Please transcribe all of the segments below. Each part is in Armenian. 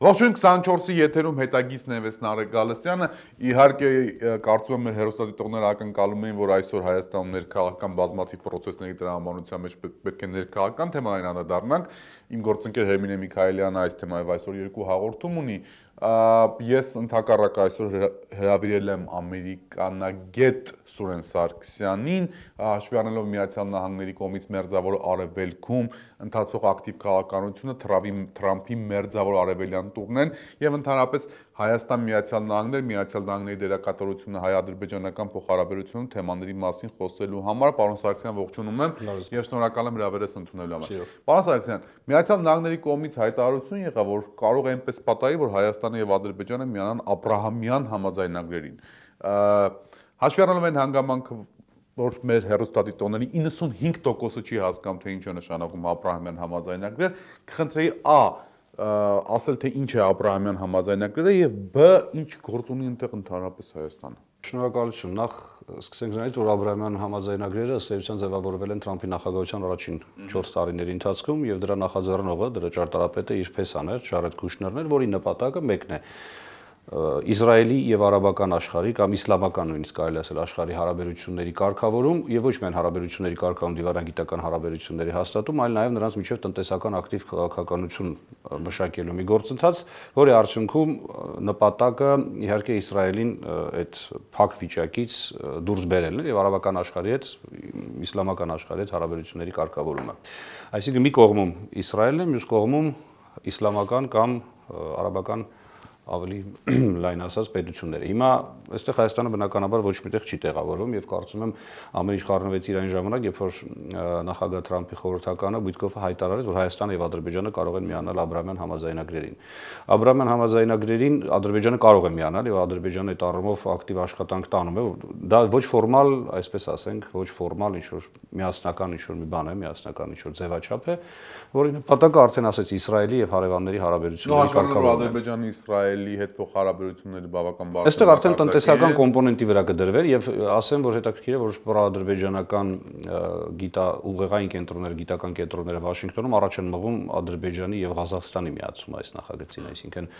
Ողջույն 24-ի եթերում հետագիծն է Նարեկ Գալստյանը, իհարկե կարծում եմ մեր հեռուստադիտողները ակնկալում էին, որ այսօր Հայաստանում ներքաղաքական բազմաթիվ պրոցեսների տրամաբանության մեջ պետք է ներքաղաքական թեմային անդրադառնանք, իմ գործընկեր Հերմինե Միքայելյանը այս թեմայով այսօր երկու հաղորդում ունի, ես ընդհակառակ այսօր հրավիրել եմ ամերիկանագետ Սուրեն Սարգսյանին, հաշվի առնելով Միացյալ Նահանգների կողմից մերձավոր արևելքում ընթացող ակտիվ քաղաքականությունը, Թրամփի մերձավոր արևելյան տուղն եւ ընդհանրապես Հայաստան Միացյալ Նահանգների դերակատարությունը հայ-ադրբեջանական փոխհարաբերությունում թեմաների մասին խոսելու համար, պարոն Սարգսյան, ողջունում եմ եւ շնորհակալ եմ հրավերս ընդունելու համար։ Պարոն Սարգսյան, Միացյալ Նահանգների կողմից հայտարարություն եղավ, որ կարող է այնպես պատահի, որ Հայաստանը եւ Ադրբեջանը միանան Աբրահամյան համաձայնագրերին։ Հաշվի առնելով այն հանգամանքը, որ մեր հեռուստադիտողների 95%-ը չի հասկանում, թե ինչ է նշանակում Աբրահամյան համաձայնագրեր, կխնդրեի ասել, թե ինչ է Աբրահամյան համաձայնագրերը եւ բ ինչ գործ ունի այնտեղ ընդհանրապես Հայաստանը։ Շնորհակալություն։ Նախ սկսենք նրանից, որ Աբրահամյան համաձայնագրերը ըստ էության ձևավորվել են Թրամփի նախագահության առաջին 4 տարիների ընթացքում եւ դրա նախաձեռնողը, դրա ճարտարապետը իր փեսան էր, Ջարեդ Քուշներն էր, որի նպատակը մեկն է՝ Իսրայելի եւ արաբական աշխարհի կամ իսլամական նույնիսկ կարելի ասել աշխարհի հարաբերությունների կարգավորում եւ ոչ միայն հարաբերությունների կարգավորում, դիվանագիտական հարաբերությունների հաստատում, այլ նաեւ նրանց միջև տնտեսական ակտիվ քաղաքականություն մշակելու մի գործընթաց, որի արդյունքում նպատակը իհարկե Իսրայելին այդ փակ վիճակից դուրս բերելն է եւ արաբական աշխարհի հետ, իսլամական աշխարհի հետ հարաբերությունների կարգավորումը։ Այսինքն մի կողմում Իսրայելն է, մյուս կողմում իսլամական կամ արաբական ավելի լայն ասած պետությունները։ Հիմա այստեղ Հայաստանը բնականաբար ոչ միտեղ չի տեղավորվում եւ կարծում եմ ամեն ինչ խառնվեց իր այն ժամանակ, երբ որ նախագահ Թրամփի խորհրդականը Բույթկոֆը հայտարարեց, որ Հայաստանը եւ Ադրբեջանը կարող են միանալ Աբրահամյան համաձայնագրերին։ Աբրահամյան համաձայնագրերին Ադրբեջանը կարող է միանալ եւ Ադրբեջանը այդ առումով ակտիվ աշխատանք տանում է։ Դա ոչ ֆորմալ, այսպես ասենք, ոչ ֆորմալ ինչ որ միասնական ինչ որ մի բան է, միասնական ինչ որ ձևաչափ է, որի նպատակը արդեն ասեց Իսրայելի եւ հարևանների հարաբերությունների կարգավորումն է։ Ադրբեջանի Իսրայելի հետ փոխհարաբերությունները բավական բարձր։ Այստեղ արդեն տնտեսական կոմպոնենտի վրա կդրվեր եւ ասեմ, որ հետաքրքիր է, որ պրոադրբեջանական ուղեղային կենտրոնները, գիտական կենտրոնները Վաշինգտոնում առաջ են մղում Ադրբեջանի եւ Ղազախստանի միացումը այս նախագծին, այսինքն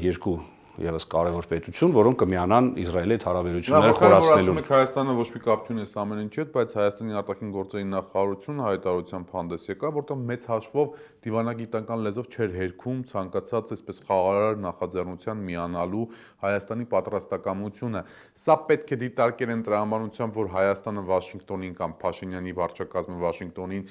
երկու եւս կարևոր պետություն, որոնք կմիանան Իսրայելի հետ հարաբերությունները խորացնելու։ Հայաստանը ոչ մի կապ չունի ամեն ինչի հետ, բայց Հայաստանի արտաքին գործերի նախարարությունը հայտարարությամբ հանդես եկավ, որտեղ մեծ հաշվով դիվանագիտական լեզվով չէր հերքում ցանկացած այսպես խաղաղարար նախաձեռնության միանալու Հայաստանի պատրաստակամությունը։ Սա պետք է դիտարկել են տրամաբանությամբ, որ Հայաստանը Վաշինգտոնին կամ Փաշինյանի վարչակազմը Վաշինգտոնին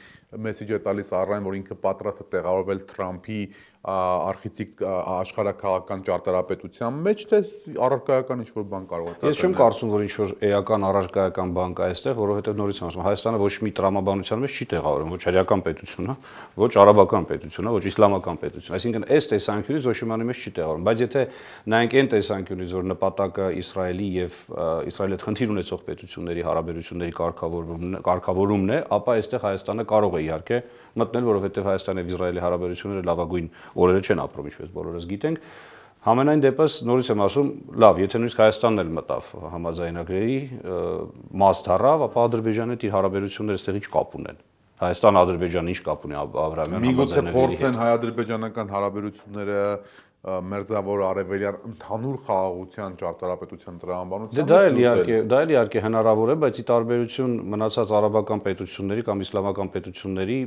մեսեջ է տալիս առայն, որ ինքը պատրաստ է տեղավորվել Թրամփի արխիցիկ աշխարհաքաղաքական ճարտարապետության մեջ, թե առարկայական ինչ-որ բան կարող է։ Ես չեմ կարծում, որ ինչ-որ էական առարկայական բան կա այստեղ, որովհետև նորից եմ ասում, Հայաստանը ոչ մի տրամաբանության մեջ չի տեղավորվում, ոչ հրեական պետություն, ոչ արաբական պետություն, ոչ իսլամական պետություն։ Այսինքն այս տեսանկյունից ոչ մի մեջ չի տեղավորվում, բայց եթե նայենք այն տեսանկյունից, որ նպատակը Իսրայելի եւ Իսրայելի հետ խնդիր ունեցող պետությունների հարաբերությունների կարգավորումն է, ապա այստեղ Հայաստանը կարող է իհարկե մտնել, որովհետև Հայաստանի եւ Իսրայելի հարաբերությունները լավագույն օրերը չեն ապրում, ինչպես բոլորս գիտենք։ Համենայն դեպս նորից եմ ասում, լավ, եթե նույնիսկ Հայաստանն էլ մտավ համաձայնագրերի մաս դառավ, ապա Ադրբեջանը իր հարաբերությունները այստեղ ինչ կապ ունեն։ Հայաստան-Ադրբեջանը ինչ կապ ունի Աբրահամյան համաձայնագրերի հետ։ Միգուցե փորձեն հայ-ադրբեջանական հարաբերությունները մերձավոր արևելյան ընդհանուր խաղաղության ճարտարապետության տրամաբանությամբ։ Դա էլ իհարկե հնարավոր է, բայց ի տարբերություն մնացած արաբական պետությունների կամ իսլամական պետությունների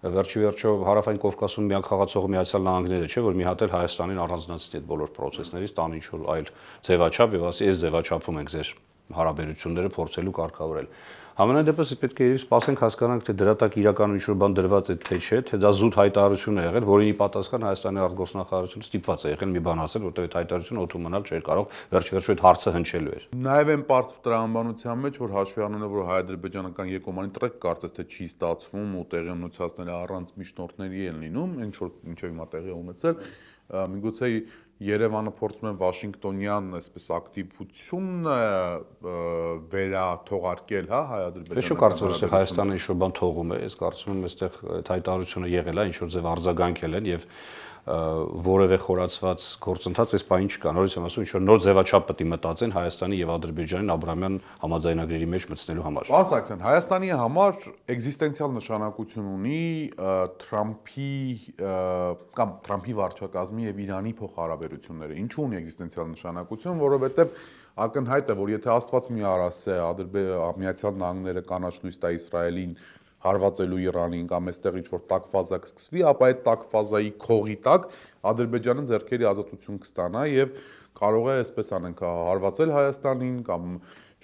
վերջի վերջո հարավային Կովկասում միակ խաղացող Միացյալ Նահանգները չէ, որ մի հատ էլ Հայաստանին առանձնացնի այդ բոլոր process-ներից, տան ինչ որ այլ ձևաչափ եւ ասի, այս ձևաչափում ենք ձեր հարաբերությունները փորձելու կարգավորել։ Համենայն դեպս պետք է սպասենք հասկանանք, թե դրա տակ իրականում ինչ-որ բան դրված է թե չէ, թե դա զուտ հայտարարություն է եղել, որի պատասխան Հայաստանի արտգործնախարարությունը ստիպված է եղել մի բան ասել, որտեղ այդ հայտարարությունը օդում մնալ չէր կարող, վերջ-վերջո այդ հարցը հնչելու էր։ Նաև այն պարզ տրամաբանության մեջ, որ հաշվի առնելով, որ հայ-ադրբեջանական երկկողմանի տրեք կարծես թե չի ստացվում ու տեղի ունեցածները առանց միջնորդների են լինում, ինչով հիմա տեղի ունեցել, միգուցե Երևանը փորձում է Վաշինգտոնյան այսպես ակտիվություն վերաթողարկել, հա, հայ-ադրբեջանական։ Ես չկարծում եմ, որ Հայաստանը ինչ-որ բան թողում է, ես կարծում եմ, այստեղ այդ հայտարարությունը եղել է, ինչ-որ ձև արձագանքել են եւ որևէ խորացված գործընթաց այս բանը չկա։ Նորից եմ ասում, ինչ որ նոր ձևաչափ պետք է մտածեն Հայաստանի եւ Ադրբեջանի Աբրահամյան համաձայնագրերի մեջ մտցնելու համար։ Պարոն Սարգսյան, Հայաստանի համար էկզիստենցիալ նշանակություն ունի Թրամփի կամ Թրամփի վարչակազմի եւ Իրանի փոխհարաբերությունները։ Ինչու ունի էկզիստենցիալ նշանակություն, որովհետեւ ակնհայտ է, որ եթե Աստված մի արասե Միացյալ Նահանգները կանաչ լույս տա Իսրայելին հարվածելու Իրանին կամ այստեղ ինչ-որ տաք ֆազա կսկսվի, ապա այդ տաք ֆազայի քողի տակ Ադրբեջանը ձեռքերի ազատություն կստանա եւ կարող է այսպես անենք հարվածել Հայաստանին կամ,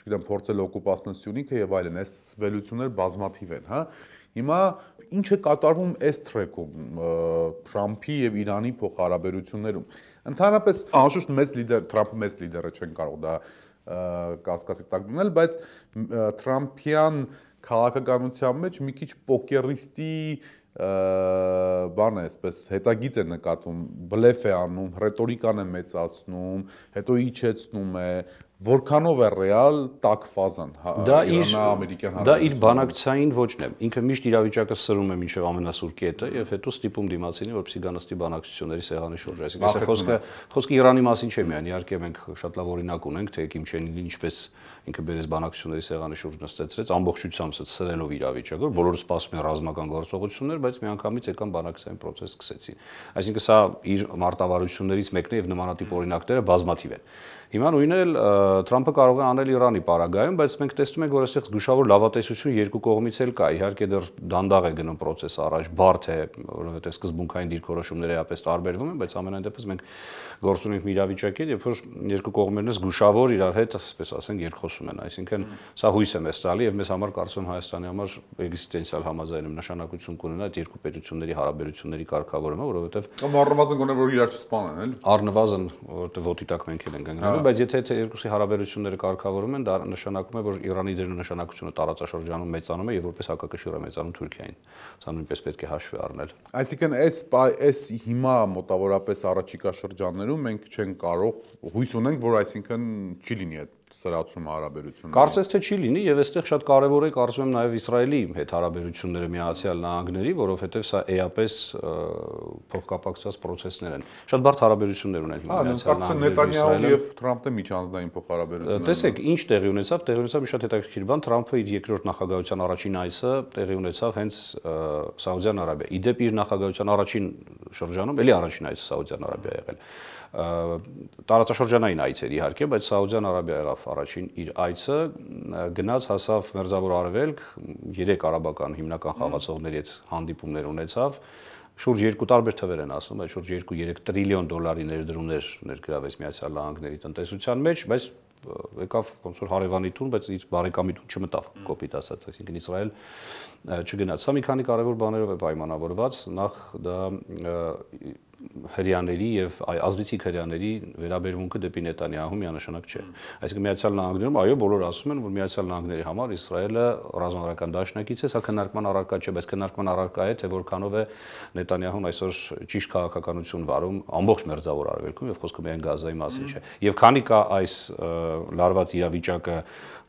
չգիտեմ, փորձել օկուպացնել Սյունիքը եւ այլն, այս վելությունները բազմաթիվ են, հա։ Հիմա ինչ է կատարվում այս թրեքում Թրամփի եւ Իրանի փոխհարաբերություններում։ Ընդհանրապես անշուշտ մեծ լիդեր, Թրամփը մեծ լիդերը չեն կարող դա կասկածի տակ դնել, բայց Թրամփյան քաղաքականության մեջ մի քիչ պոկերիստի բան է, այսպես հետագիծ է նկատվում, բլեֆ է անում, ռետորիկան է մեծացնում, հետո իջեցնում է, որքանով է ռեալ տաք ֆազան իրանա-ամերիկյան հարաբերությունները։ Դա իր բանակցային ոճն է։ Ինքը միշտ իրավիճակը սրում է մինչև ամենասուր կետը եւ հետո ստիպում դիմացինին, որպեսզի գա նստի բանակցությունների սեղանի շուրջ։ Այսինքն խոսքը Իրանի մասին չէ միայն, իհարկե մենք շատ լավ օրինակ ունենք, թե Կիմ Չեն Ինը ինչպես ինքը բերեց բանակցությունների սեղանի շուրջ նստեցրեց, ամբողջությամբ սրելով իրավիճակը, բոլորը սպասում են ռազմական գործողություններ, բայց միանգամից եկան բանակցային process սկսեցին։ Այսինքն սա իր մարտավարություններից մեկն է եւ նմանատիպ օրինակները բազմաթիվ են։ Հիմա նույնն էլ Թրամփը կարող է անել Իրանի պարագայում, բայց մենք տեսնում ենք, որ այստեղ զգուշավոր լավատեսություն երկու կողմից էլ կա։ Իհարկե դեռ դանդաղ է գնում process-ը առաջ, բարդ է, որովհետեւ սկզբունքային դիրքորոշումները էապես տարբերվում են, բայց ամենայն դեպս մենք գործ ունենք մի իրավիճակի, երբ որ երկու կողմերն զգուշավոր իրար հետ, այսպես ասենք, երկխոսում են, այսինքն սա հույս է մեզ տալի եւ մեզ համար կարծում եմ Հայաստանի համար էկզիստենցիալ համաձայնում նշանակություն կունենա այդ երկու պետությունների հարաբերությունների կարգավորումը, որովհետեւ առնվազն գոնե որ իրար չսպանեն, էլի։ Առնվազն, որովհետեւ ոտի տակ մենք ենք գնալու, բայց եթե երկուսի հարաբերությունները կարգավորում են, դա նշանակում է, որ Իրանի դերն նշանակությունը տարածաշրջանում մեծանում է եւ որպես հակակշիռ է մեծանում Թուրքիային։ Սա նույնպես պետք է հաշվի առնել։ Այսինքն այս հիմա մոտավորապես առաջիկա շրջաններում մենք չենք կարող հույս ունենք, որ այսինքն չի լինի այդ սրացում հարաբերությունները։ Կարծես թե չի լինի եւ այստեղ շատ կարեւոր է կարծում եմ նաեւ Իսրայելի հետ հարաբերությունները Միացյալ Նահանգների, որովհետեւ սա էապես փոխկապակցված process-ներ են։ Շատ բարդ հարաբերություններ ունեն Միացյալ Նահանգների։ Նետանյահու եւ Թրամփի միջանձնային փոխհարաբերությունները։ Տեսեք, ինչ տեղի ունեցավ մի շատ հետաքրքիր բան, Թրամփը իր երկրորդ նախագահության առաջին այցը տեղի ունեցավ հենց Սաուդյան Արաբիա։ Իդեպ իր նախագահության առաջին շրջանում էլի առաջին այցը Սաուդյան Արաբիա եղել։ Տարածաշրջանային այց էր իհարկե, բայց Սաուդյան Արաբիա եղավ առաջին իր այցը, գնաց հասավ Մերձավոր Արևելք, 3 արաբական հիմնական խաղացողների հետ հանդիպումներ ունեցավ, շուրջ 2 տարբեր թվեր են ասում, այդ շուրջ 2-3 տրիլիոն դոլարի ներդրումներ ներգրավեց Միացյալ Նահանգների տնտեսության մեջ, բայց եկավ ոնց որ հարևանի տուն, բայց իր բարեկամի տուն չմտավ, կոպիտ ասած, այսինքն Իսրայել չգնաց։ Սա մի քանի կարևոր բաներով է պայմանավորված, նախ դա հրյաների եւ ազդեցիկ հրյաների վերաբերմունքը դեպի Նետանյահու միանշանակ չէ։ Այսինքն Միացյալ Նահանգներում այո, բոլորը ասում են, որ Միացյալ Նահանգների համար Իսրայելը ռազմավարական դաշնակից է, սա քննարկման առարկա չէ, բայց քննարկման առարկա է, թե որքանով է Նետանյահուն այսօր ճիշտ քաղաքականություն վարում ամբողջ Մերձավոր Արևելքում եւ խոսքը միայն Գազայի մասին չէ։ Եվ քանի կա այս լարված իրավիճակը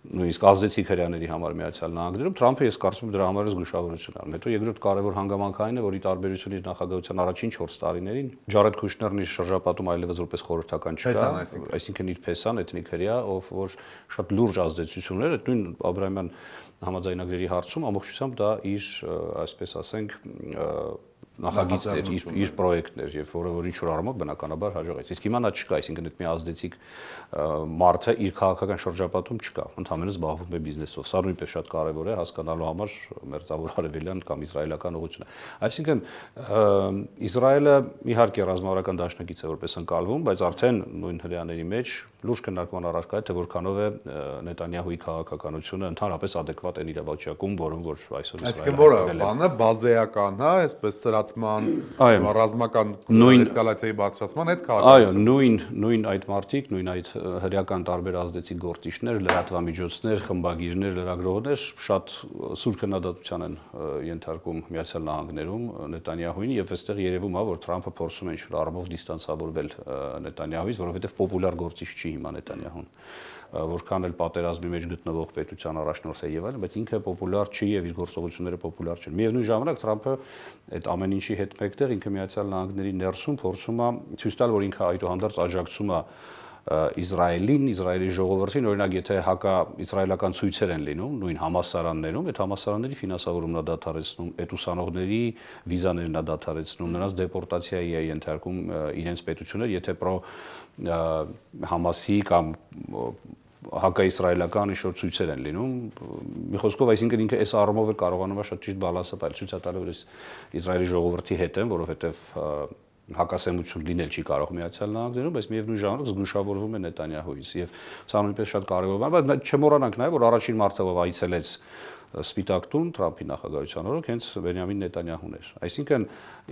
նույնիսկ ազդեցիկ հրյաների համար Միացյալ Նահանգներում, Թրամփը ես կարծում եմ դրա համար զգուշավորություն անում։ Հետո երկրորդ կարևոր հանգամանքը այն է, որ ի տարբերություն իր նախագահության առաջին 4 տարիներին Ջարեդ Քուշներն իր շրջապատում այլևս որպես խորհրդական չկա, այսինքն իր փեսան, էթնիկ հրյա, ով որ շատ լուրջ ազդեցություն ուներ, այդ նույն Աբրահամյան համաձայնագրերի հարցում ամբողջությամբ դա իր, այսպես ասենք, նախագիծներ, իր պրոյեկտներ եւ որը որ ինչ-որ առումով բնականաբար հաջողեց։ Իսկ հիմա նա չկա, այսինքն այդ մի ազդեցիկ մարդը իր քաղաքական շրջապատում չկա, ընդհանրապես զբաղվում է բիզնեսով։ Սա նույնպես շատ կարեւոր է հասկանալու համար Մերձավոր Արևելյան կամ իսրայելական ուղղությունը։ Այսինքն Իսրայելը իհարկե ռազմավարական դաշնակից է որպես ընկալվում, բայց արդեն նույն հրյաների մեջ լուրջ քննարկման առարկա է, թե որքանով է Նետանյահուի քաղաքականությունը ընդհանրապես adekvat են իրավիճակում, որում որ այսօր Իսրայելը։ Այսինքն որը բանը բազեական, հա, այսպես սրացման, ռազմական էսկալացիայի բարձրացման այդ քաղաքականությունը։ Այո, նույն այդ մարտիկ, նույն այդ հրեական տարբեր ազդեցիկ գործիչներ, լրատվամիջոցներ, խմբագիրներ, լրագրողներ շատ սուր քննադատության են ենթարկում Միացյալ Նահանգներում Նետանյահուին եւ այստեղ երևում է, որ Թրամփը փորձում է ինչ-որ առումով դիստանցավորվել Նետանյահուից, որովհետեւ պոպուլար գործիչ չի հիմա Նետանյահուն։ որքան էլ պատերազմի մեջ գտնվող պետության առաջնորդ է եւ այլն, բայց ինքը պոպուլար չի եւ իր գործողությունները պոպուլար չեն։ Միևնույն ժամանակ Թրամփը այդ ամեն ինչի հետ մեկտեղ ինքը Միացյալ Նահանգների ներսում փորձում է ցույց տալ, որ ինքը այդուհանդերձ աջակցում է Իսրայելին, Իսրայելի ժողովրդին, օրինակ եթե հակա-իսրայելական ցույցեր են լինում, նույն համալսարաններում, այդ համալսարանների ֆինանսավորումն է դադարեցնում, այդ ուսանողների վիզաներն է դադարեցնում, նրանց դեպորտացիայի է ենթարկում իրենց պետություններ, եթե Համասի կամ հակա-իսրայելական ինչ-որ ցույցեր են լինում, մի խոսքով, այսինքն ինքը այս առումով էլ կարողանում է շատ ճիշտ բալանսը պահել, ցույց տալը, որ Իսրայելի ժողովրդի հետ են, որովհետև հակասեմություն լինել չի կարող Միացյալ Նահանգներում, բայց միևնույն ժամանակ զգուշավորվում է Նետանյահուից եւ սա նույնպես շատ կարևոր է, բայց չմոռանանք նաեւ, որ առաջին մարտը այցելեց Սպիտակ տուն Թրամփի նախագահության օրոք հենց Բենյամին Նետանյահուն էր։ Այսինքն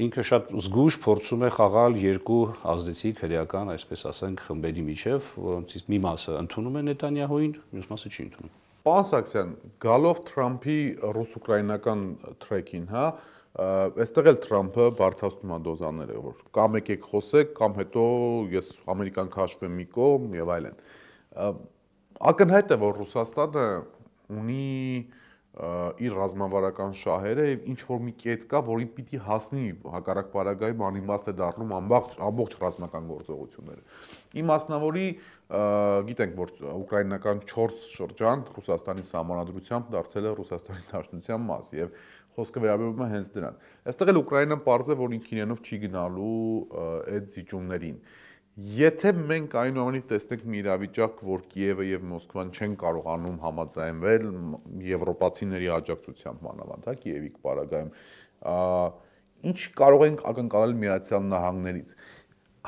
ինքը շատ զգուշ փորձում է խաղալ երկու ազդեցիկ հրեական, այսպես ասենք, խմբերի միջև, որոնցից մի մասը ընդունում է Նետանյահուին, մյուս մասը չի ընդունում։ Պարոն Սարգսյան, գալով Թրամփի ռուս-ուկրաինական թրեքին, հա, այստեղ էլ Թրամփը բարձրացնում է դոզաները, որ կամ եկեք խոսեք, կամ հետո ես Ամերիկան քաշվում եմ մի կողմ եւ այլն։ Ակնհայտ է, որ Ռուսաստանը ունի իր ռազմավարական շահերը եւ ինչ որ մի կետ կա, որին պիտի հասնի հակառակ պարագայում անիմաստ է դառնում ամբողջ ռազմական գործողությունները։ Իմաստնավորի գիտենք, որ ուկրաինական 4 շրջան Ռուսաստանի սահմանադրությամբ դարձել է Ռուսաստանի Դաշնության մաս եւ խոսքը վերաբերում է հենց դրան։ Այստեղ էլ Ուկրաինան պարզ է, որ ինքն իրենով չի գնալու այդ զիջումներին։ Եթե մենք այնուամենայնիվ տեսնենք մի իրավիճակ, որ Կիևը եւ Մոսկվան չեն կարողանում համաձայնվել եվրոպացիների աջակցությամբ մանավանդ, հա, Կիևի պարագայում, ինչ կարող ենք ակնկալել Միացյալ Նահանգներից։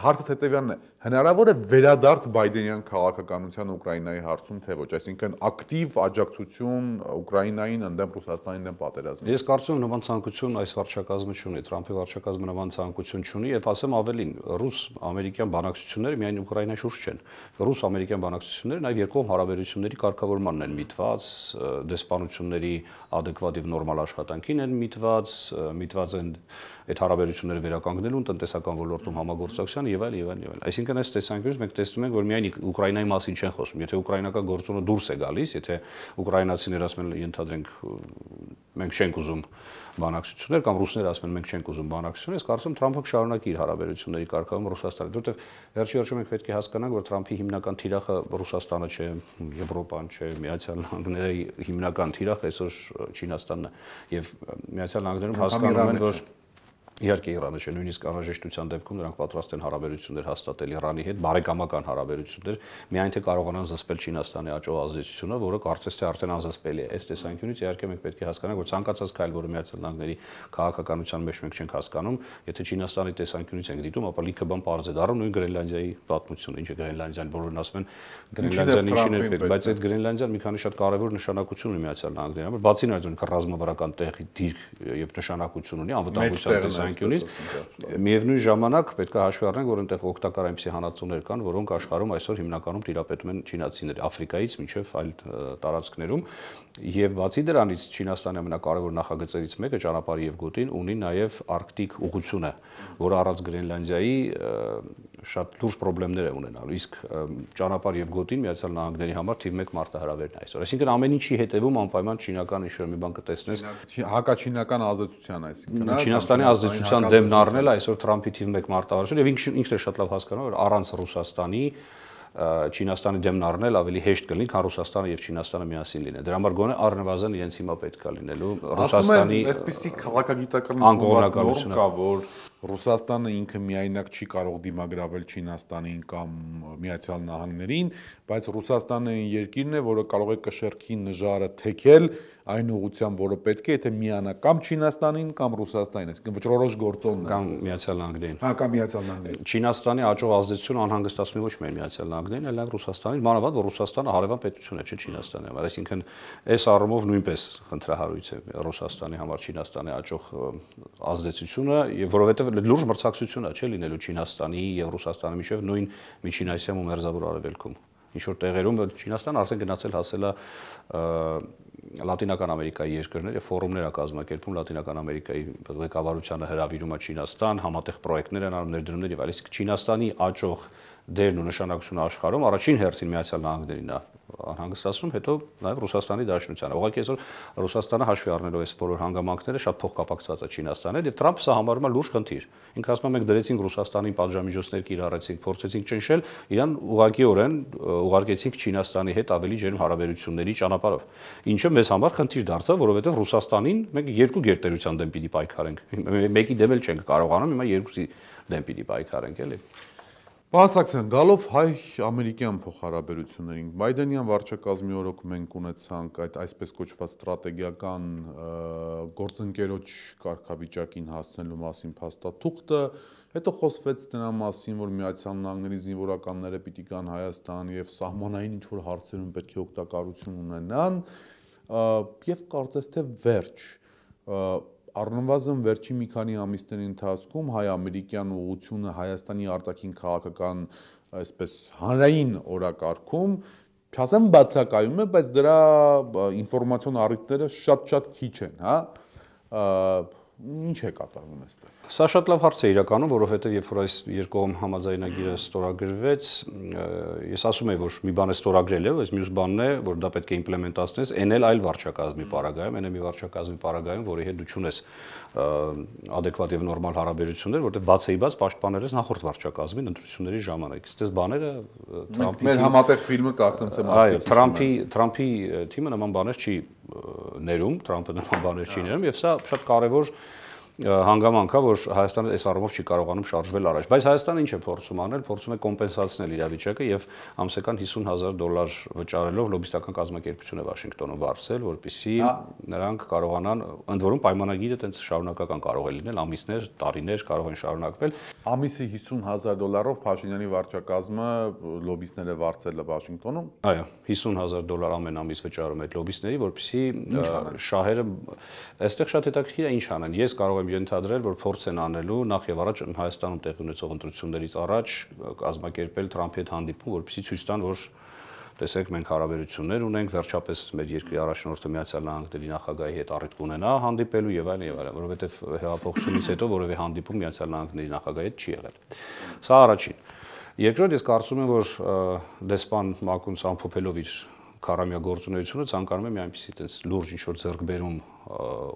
Հարցս հետևյալն է, հնարավոր է վերադարձ բայդենյան քաղաքականության Ուկրաինայի հարցում, թե ոչ, այսինքն ակտիվ աջակցություն Ուկրաինային ընդդեմ Ռուսաստանի դեմ պատերազմի։ Ես կարծում եմ նման ցանկություն այս վարչակազմը չունի, Թրամփի վարչակազմը նման ցանկություն չունի, եւ ասեմ ավելին, ռուս-ամերիկյան բանակցությունները միայն Ուկրաինայի շուրջ չեն։ Ռուս-ամերիկյան բանակցությունները նաեւ երկկողմ հարաբերությունների կարգավորմանն են միտված, դեսպանությունների adekvat եւ նորմալ աշխատանքին են միտված են այդ հարաբերությունները վերականգնելուն, տնտեսական ոլորտում համագործակցության եւ այլն։ Այսինքն այս տեսանկյունից մենք տեսնում ենք, որ միայն Ուկրաինայի մասին չեն խոսում։ Եթե ուկրաինական գործոնը դուրս է գալիս, եթե ուկրաինացիները ասում են, ենթադրենք, մենք չենք ուզում բանակցություններ կամ ռուսները ասում են մենք չենք ուզում բանակցություններ, ես կարծում եմ Թրամփը կշարունակի իր հարաբերությունների կարգավորումը Ռուսաստանի, որովհետև վերջի վերջում մենք պետք է հասկանանք, որ Թրամփի հիմնական թիրախը Ռուսաստանը չէ, Եվրոպան չէ, Միացյալ Նահանգների հիմնական թիրախը այսօր Չինաստանն է եւ Միացյալ Նահանգներում հասկանում են, որ իհարկե Իրանը չէ, նույնիսկ անհրաժեշտության դեպքում նրանք պատրաստ են հարաբերություններ հաստատել Իրանի հետ, բարեկամական հարաբերություններ, միայն թե կարողանան զսպել Չինաստանի աճող ազդեցությունը, որը կարծես թե արդեն անզսպելի է։ Այս տեսանկյունից իհարկե մենք պետք է հասկանանք, որ ցանկացած քայլ, որը Միացյալ Նահանգների քաղաքականության մեջ մենք չենք հասկանում, եթե Չինաստանի տեսանկյունից ենք դիտում, ապա լիքը բան պարզ է դառնում, նույն Գրենլանդիայի պատմությունը, ինչը Գրենլանդիան բոլորն ասում են Գրենլանդիան ինչին է պետք, բայց այդ Գրենլանդիան մի քանի շատ կարևոր նշանակություն ունի Միացյալ Նահանգների համար, բացի նրանից, որ ռազմավարական տեղի դիրք եւ նշանակություն ունի անվտանգության տեսանկյունից, միևնույն ժամանակ պետք է հաշվի առնենք, որ այնտեղ օգտակար այնպիսի հանածոներ կան, որոնք աշխարհում այսօր հիմնականում տիրապետում են չինացիները, Աֆրիկայից մինչև այլ տարածքներում, եւ բացի դրանից Չինաստանի ամենակարևոր նախագծերից մեկը ճանապարհի եւ գոտին ունի նաեւ արկտիկ ուղղությունը, որը առանց Գրենլանդիայի շատ լուրջ խնդիրներ է ունենալու, իսկ ճանապարհ եւ գոտին Միացյալ Նահանգների համար թիվ 1 մարտահրավերն է այսօր։ Այսինքն ամեն ինչի հետևում անպայման չինական ինչ-որ մի բան կտեսնես, հակաչինական ազդեցության, այսինքն Չինաստանի ազդեցության դեմն առնելը այսօր Թրամփի թիվ 1 մարտահրավերն եւ ինքն է շատ լավ հասկանում, որ առանց Ռուսաստանի Չինաստանի դեմն առնել ավելի հեշտ կլինի, քան Ռուսաստանը եւ Չինաստանը միասին լինեն։ Դրա համար գոնե առնվազն իրենց հիմա պետք է լինելու Ռուսաստանի այսպիսի քաղաքագիտական նորմ կա, որ Ռուսաստանը ինքը միայնակ չի կարող դիմագրավել Չինաստանին կամ Միացյալ Նահանգներին, բայց Ռուսաստանը երկիրն է, որը կարող է կշեռքի նժարը թեքել այն ուղղությամբ, որը պետք է, եթե միանա կամ Չինաստանին կամ Ռուսաստանին, այսինքն վճռորոշ գործոնն է կամ Միացյալ Նահանգներին։ Հա, կամ Միացյալ Նահանգներին։ Չինաստանի աճող ազդեցությունը անհանգստացնում է ոչ միայն Միացյալ Նահանգներին, այլև Ռուսաստանին, մանավանդ որ Ռուսաստանը հարևան պետություն է, չէ՞ Չինաստանի համար, այսինքն այս առումով նույնպես խնդրահարույց է Ռուսաստանի համար Չինաստանի աճող ազդեցությունը, եւ որովհետեւ լուրջ մրցակցություն է, չէ՞ լինելու Չինաստանի եւ Ռուսաստանի միջեւ նույն Միջին Ասիայում ու Մերձավոր Արևելքում։ Ինչ որ տեղերում Չինաստանը արդեն գնացել հասել է Լատինական Ամերիկայի երկրներ եւ ֆորումներ է կազմակերպում Լատինական Ամերիկայի ղեկավարությանը հրավիրում է Չինաստան, համատեղ պրոյեկտներ են անում, ներդրումներ եւ այլն, իսկ Չինաստանի աճող դերն ու նշանակությունը աշխարհում առաջին հերթին Միացյալ Նահանգներին է հանգստացնում, հետո նաև Ռուսաստանի Դաշնությանը։ Ուղղակի այսօր Ռուսաստանը հաշվի առնելով այս բոլոր հանգամանքները շատ փոխկապակցված է Չինաստանի հետ եւ Թրամփը սա համարում է լուրջ խնդիր։ Ինքը ասում է մենք դրեցինք Ռուսաստանին պատժամիջոցներ կիրառեցինք, փորձեցինք ճնշել, իրան ուղղակիորեն ուղարկեցինք Չինաստանի հետ ավելի ջերմ հարաբերությունների ճանապարհով։ Ինչը մեզ համար խնդիր դարձավ, որովհետեւ Ռուսաստանին մենք երկու գերտերության դեմ պիտի պայքարենք։ Մեկի դեմ էլ չենք կարողանում, հիմա երկուսի դեմ պիտի պայքարենք, էլի։ Պարսակցյան, գալով հայ-ամերիկյան փոխհարաբերություններին, Բայդենյան վարչակազմի օրոք մենք ունեցանք այդ այսպես կոչված ստրատեգիական գործընկերոջ կարգավիճակին հասնելու մասին փաստաթուղթը, հետո խոսվեց դրա մասին, որ Միացյալ Նահանգների զինվորականները պիտի գան Հայաստան եւ սահմանային ինչ-որ հարցերում պետք է օգտակարություն ունենան, եւ կարծես թե վերջ առնվազն վերջի մի քանի ամիսների ընթացքում հայ-ամերիկյան ուղղությունը Հայաստանի արտաքին քաղաքական այսպես հանրային օրակարգում չասեմ բացակայում է, բայց դրա ինֆորմացիոն առիթները շատ քիչ են, հա, ինչ է կատարվում այստեղ։ Սա շատ լավ հարց է իրականում, որովհետև երբ որ այս երկկողմ համաձայնագիրը ստորագրվեց, ես ասում եմ, որ մի բան է ստորագրել է, բայց մյուս բանն է, որ դա պետք է իմպլեմենտացնես, այն էլ այլ վարչակազմի պարագայում, այն է մի վարչակազմի պարագայում, որի հետ դու չունես adekvat եւ նորմալ հարաբերություններ, որտեղ բացեի բաց պաշտպանել ես նախորդ վարչակազմին ընտրությունների ժամանակ։ Այստեղ բաները Թրամփի մեր համատեղ ֆիլմը կարծեմ թե այո, Թրամփի թիմը նման բաներ չի ներում, Թրամփը նման բաներ չի ներում եւ սա շատ կարեւոր հանգամանք է, որ Հայաստանը այս առումով չի կարողանում շարժվել առաջ, բայց Հայաստանը ինչ է փորձում անել, փորձում է կոմպենսացնել իրավիճակը եւ ամսական $50,000 վճարելով լոբիստական կազմակերպություն է Վաշինգտոնում վարձել, որպեսզի նրանք կարողանան, ընդ որում պայմանագիրը տենց շարունակական կարող է լինել, ամիսներ, տարիներ կարող են շարունակվել։ Ամիսի $50,000-ով Փաշինյանի վարչակազմը լոբիստներ է վարձել Վաշինգտոնում։ Այո, $50,000 ամեն ամիս վճարում այդ լոբիստների, որպեսզի շահերը այստեղ շատ հետաքրքիր է ինչ անեն։ Ես կարող եմ ենթադրել, որ փորձ են անելու նախ եւ առաջ Հայաստանում տեղի ունեցող ընտրություններից առաջ կազմակերպել Թրամփի հետ հանդիպում, որպեսզի ցույց տան, որ տեսեք մենք հարաբերություններ ունենք, վերջապես մեր երկրի առաջնորդը Միացյալ Նահանգների նախագահի հետ առիթ կունենա հանդիպելու եւ այլն, որովհետեւ հեղափոխությունից հետո որևէ հանդիպում Միացյալ Նահանգների նախագահի հետ չի եղել։ Սա առաջին։ Երկրորդ ես կարծում եմ, որ դեսպան Մակունց ամփոփելով իր քարամյա գործունեությունը ցանկանում է մի այնպիսի տես լուրջ ինչ-որ ձեռքբերում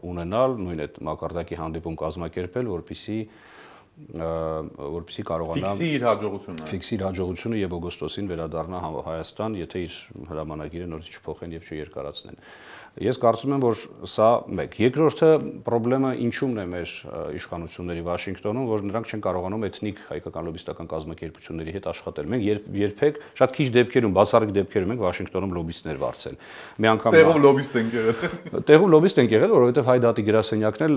ունենալ, նույն այդ մակարդակի հանդիպում կազմակերպել, որպեսզի կարողանա ֆիքսի իր հաջողությունը եւ օգոստոսին վերադառնա Հայաստան, եթե իր հրամանագիրը նորից չփոխեն եւ չերկարացնեն։ Ես կարծում եմ, որ սա մեկ։ Երկրորդը խնդրեմը ինչումն է մեր իշխանությունների Վաշինգտոնում, որ նրանք չեն կարողանում էթնիկ հայկական լոբիստական կազմակերպությունների հետ աշխատել։ Մենք երբեք շատ քիչ դեպքերում, բացառիկ դեպքերում ենք Վաշինգտոնում լոբիստներ վարձել։ Մի անգամ տեղում լոբիստ ենք եղել։ Տեղում լոբիստ ենք եղել, որովհետև հայ-դատի գրասենյակն էլ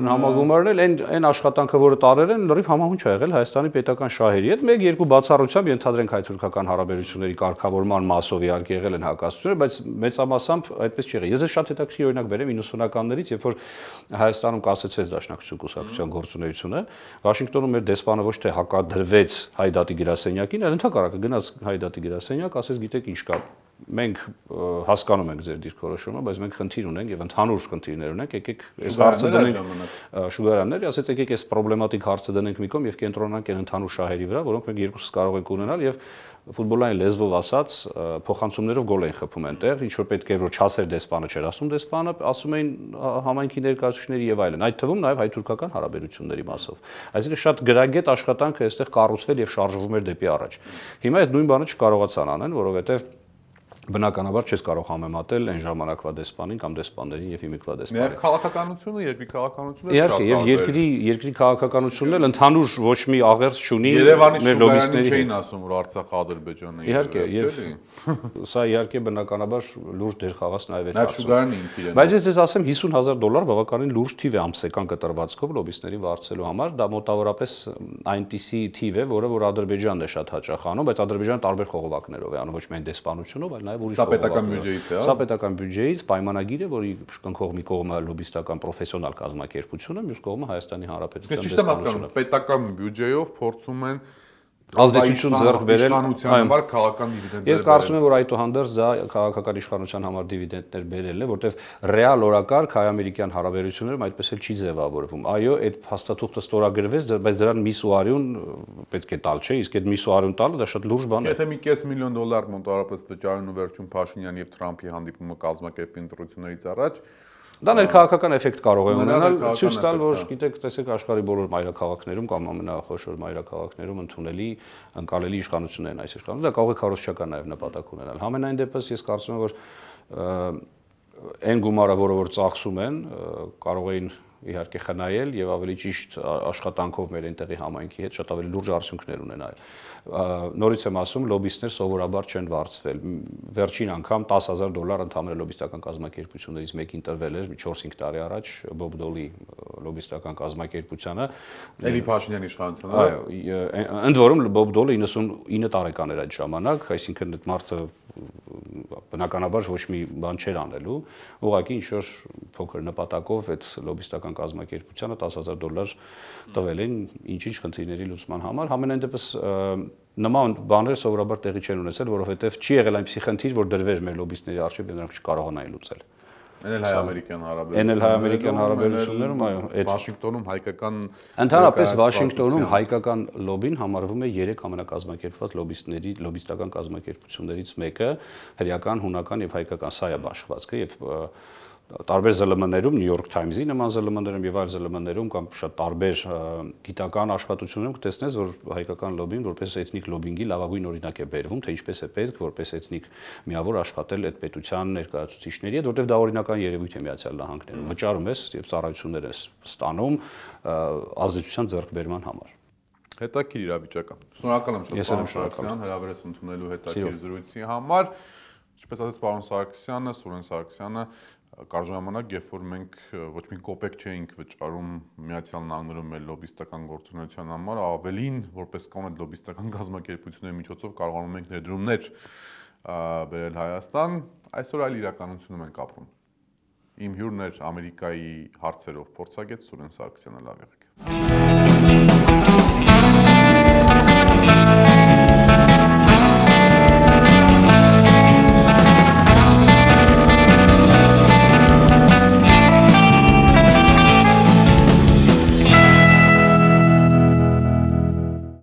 համագումարն էլ այն աշխատանքը, որը տարել են, լրիվ համահունչ է եղել Հայաստանի պետական շահերի հետ։ Մեկ-երկու բացառությամբ ենթադրենք հայ-թուրքական հարաբերությունների կարգավորման մասով իհարկե եղել են հակասություններ, բայց մեծամասամբ այդպես չի եղել։ Ես շատ հետաքրքիր օրինակ բերեմ 90-ականներից, երբ որ Հայաստանում կասեցվեց Դաշնակցություն կուսակցության գործունեությունը, Վաշինգտոնում մեր դեսպանը ոչ թե հակադրվեց հայ-դատի գրասենյակին, այլ ընդհակառակը գնաց հայ-դատի գրասենյակ, ասեց գիտեք ինչ կա, մենք հասկանում ենք ձեր դիրքորոշումը, բայց մենք խնդիր ունենք եւ ընդհանուր խնդիրներ ունենք, եկեք այս հարցը դնենք շուգարանները, ասեց եկեք այս պրոբլեմատիկ հարցը դնենք մի կողմ եւ կենտրոնանանք այն ընդհանուր շահերի վրա, որոնք մենք երկուսս կարող ենք ունենալ եւ ֆուտբոլային լեզվով ասած փոխանցումներով գոլ են խփում այնտեղ, ինչ որ պետք է որ չասեր դեսպանը չէր ասում, դեսպանը ասում էին համայնքի ներկայացուցիչների եւ այլն, այդ թվում նաեւ հայ-թուրքական հարաբերությունների մասով։ Այսինքն շատ գրագետ աշխատանքը այստեղ կառուցվել եւ շարժվում էր դեպի առաջ։ Հիմա այդ նույն բանը չկարողացան անեն, որովհետեւ բնականաբար չես կարող համեմատել այն ժամանակվա դեսպանին կամ դեսպաններին եւ հիմիկվա դեսպանին։ Նաեւ քաղաքականությունը, երկրի քաղաքականությունը շատ տարբեր է։ Եվ երկրի քաղաքականությունն էլ ընդհանուր ոչ մի աղերս չունի մեր լոբիստների հետ։ Չէին ասում, որ Արցախը Ադրբեջանն է։ Իհարկե, եւ սա իհարկե բնականաբար լուրջ դեր խաղաց նաեւ այդ հարցում։ Շուգարանը ինքն իրեն։ Բայց ես ասեմ $50,000 բավականին լուրջ թիվ է ամսական կտրվածքով լոբիստներին վարձելու համար, դա մոտավորապես այնպիսի թիվ է, որը որ Ադրբեջանն է շատ հաճախ անում, բայց Ադրբեջանը տարբեր խողովակներով է անում, ոչ միայն դեսպանությունով, այլ նաեւ Սա պետական բյուջեից է, հա։ Սա պետական բյուջեից պայմանագիր է, որի կնքող մի կողմը լոբիստական պրոֆեսիոնալ կազմակերպությունը, մյուս կողմը Հայաստանի Հանրապետության դեսպանությունը։ Ճիշտ եմ հասկանում, պետական բյուջեով փորձում են ազդեցություն ձեռք բերել, իշխանության համար քաղաքական դիվիդենտներ։ Ես կարծում եմ, որ այդուհանդերձ դա քաղաքական իշխանության համար դիվիդենտներ բերելն է, որտեղ ռեալ օրակարգ հայ-ամերիկյան հարաբերություններում այդպես էլ չի ձևավորվում։ Այո, այդ փաստաթուղթը ստորագրվեց, բայց դրան միս ու արյուն պետք է տալ, չէ՞, իսկ այդ միս ու արյուն տալը դա շատ լուրջ բան է։ Եթե մի $500,000 մոտավորապես վճարեն ու վերջում Փաշինյանի եւ Թրամփի հանդիպումը կազմակերպի ընտրություններից առաջ, դա ներքաղաքական էֆեկտ կարող է ունենալ, ցույց տալ, որ գիտեք, տեսեք աշխարհի բոլոր մայրաքաղաքներում կամ ամենախոշոր մայրաքաղաքներում ընդունելի ընկալելի իշխանություններն այս իշխանությունը, դա կարող է քարոզչական նաև նպատակ ունենալ։ Համենայն դեպս ես կարծում եմ, որ այն գումարը, որը ծախսում են, կարող էին իհարկե խնայել եւ ավելի ճիշտ աշխատանքով մեր այնտեղի համայնքի հետ շատ ավելի լուրջ արդյունքներ ունենալ։ Նորից եմ ասում, լոբիստներ սովորաբար չեն վարձվել։ Վերջին անգամ $10,000 ընդհանուր լոբիստական կազմակերպություններից մեկին տրվել էր 4-5 տարի առաջ Bob Dole-ի լոբիստական կազմակերպությանը։ Էլի Փաշինյանի իշխանությունը։ Այո, ընդ որում Bob Dole-ը 99 տարեկան էր այդ ժամանակ, այսինքն այդ մարդը բնականաբար ոչ մի բան չէր անելու, ուղղակի ինչ-որ փոքր նպատակով այդ լոբիստական կազմակերպությանը $10,000 տվել են ինչ-ինչ խնդիրների լուծման համար։ Համենայն դեպս նման բաներ սովորաբար տեղի չեն ունեցել, որովհետև չի եղել այնպիսի խնդիր, որ դրվեր մեր լոբիստների առջև եւ նրանք չկարողանային լուծել։ Էնել հայ-ամերիկյան հարաբերություններում, այո, այդ Վաշինգտոնում հայկական ընդհանրապես Վաշինգտոնում հայկական լոբին համարվում է 3 ամենակազմակերպված լոբիստական կազմակերպություններից մեկը, հրեական, հունական եւ հայկական, սա է աշխատվածքը եւ տարբեր ԶԼՄ-ներում, New York Times-ի նման ԶԼՄ-ներում եւ այլ ԶԼՄ-ներում կամ շատ տարբեր գիտական աշխատություններում կտեսնես, որ հայկական լոբին որպես էթնիկ լոբինգի լավագույն օրինակ է բերվում, թե ինչպես է պետք որպես էթնիկ միավոր աշխատել այդ պետության ներկայացուցիչների հետ, որտեղ դա օրինական երևույթ է Միացյալ Նահանգներում։ Վճարում ես եւ ծառայություններ ես ստանում ազդեցության ձեռքբերման համար։ Հետաքրքիր իրավիճակ է։ Շնորհակալ եմ շատ, պարոն Սարգսյան, հրավերս ընդունելու հետաքրքիր զրույցի համար։ Ինչպես ասաց պարոն Սարգսյանը, Սուրեն Սարգսյանը, կար ժամանակ, երբ որ մենք ոչ մի կոպեկ չէինք վճարում Միացյալ Նահանգներում մեր լոբիստական գործունեության համար, ավելին, որպես կողմ այդ լոբիստական կազմակերպությունների միջոցով կարողանում ենք ներդրումներ բերել Հայաստան, այսօր այլ իրականությունում ենք ապրում։ Իմ հյուրն էր Ամերիկայի հարցերով փորձագետ Սուրեն Սարգսյանը, լավ եղեք։